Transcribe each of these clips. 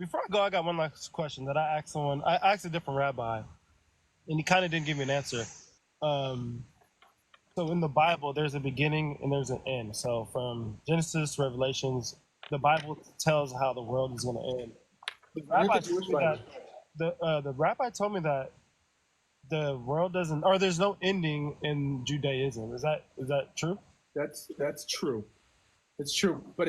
Before I go, I got one last question that I asked someone. I asked a different rabbi, and he kind of didn't give me an answer. Um, so in the Bible, there's a beginning and there's an end. So from Genesis to Revelations, the Bible tells how the world is going to end. The Not rabbi the told Jewish me Bible. that the rabbi told me that the world doesn't, or there's no ending in Judaism. Is that true? That's true. It's true, but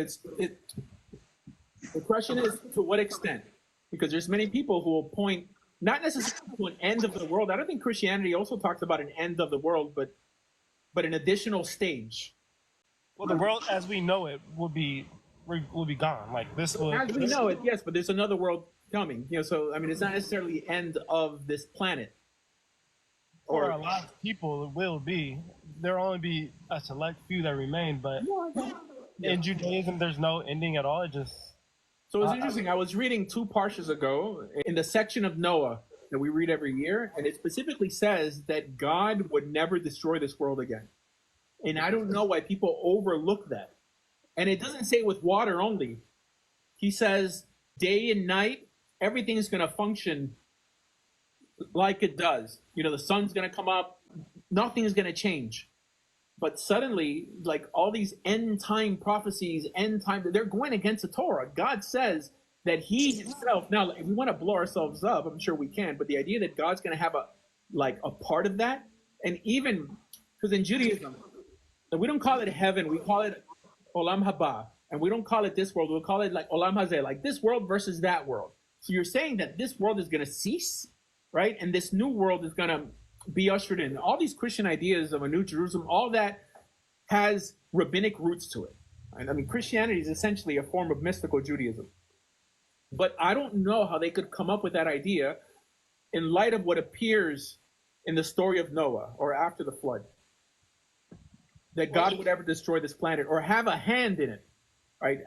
the question is to what extent? Because there's many people who will point not necessarily to an end of the world. I don't think Christianity also talks about an end of the world, but an additional stage. Well, the world as we know it will be gone. Like this will. As we know it, yes, but there's another world coming. So I mean, it's not necessarily the end of this planet. For a lot of people, it will be. There'll only be a select few that remain, but in Judaism, there's no ending at all. It just So it's interesting. I was reading 2 parshas ago in the section of Noah that we read every year, and it specifically says that God would never destroy this world again. And I don't know why people overlook that. And it doesn't say with water only. He says day and night, everything is going to function like it does. The sun's going to come up, nothing is going to change. But suddenly, like all these end time prophecies, they're going against the Torah. God says that He Himself. Now, if we want to blow ourselves up, I'm sure we can. But the idea that God's going to have a part of that, and even because in Judaism, we don't call it heaven, we call it Olam Haba, and we don't call it this world. We'll call it like Olam Hazeh, like this world versus that world. So you're saying that this world is going to cease, right? And this new world is going to be ushered in. All these Christian ideas of a new Jerusalem, all that has rabbinic roots to it. I mean, Christianity is essentially a form of mystical Judaism. But I don't know how they could come up with that idea in light of what appears in the story of Noah or after the flood, that God would ever destroy this planet or have a hand in it, right?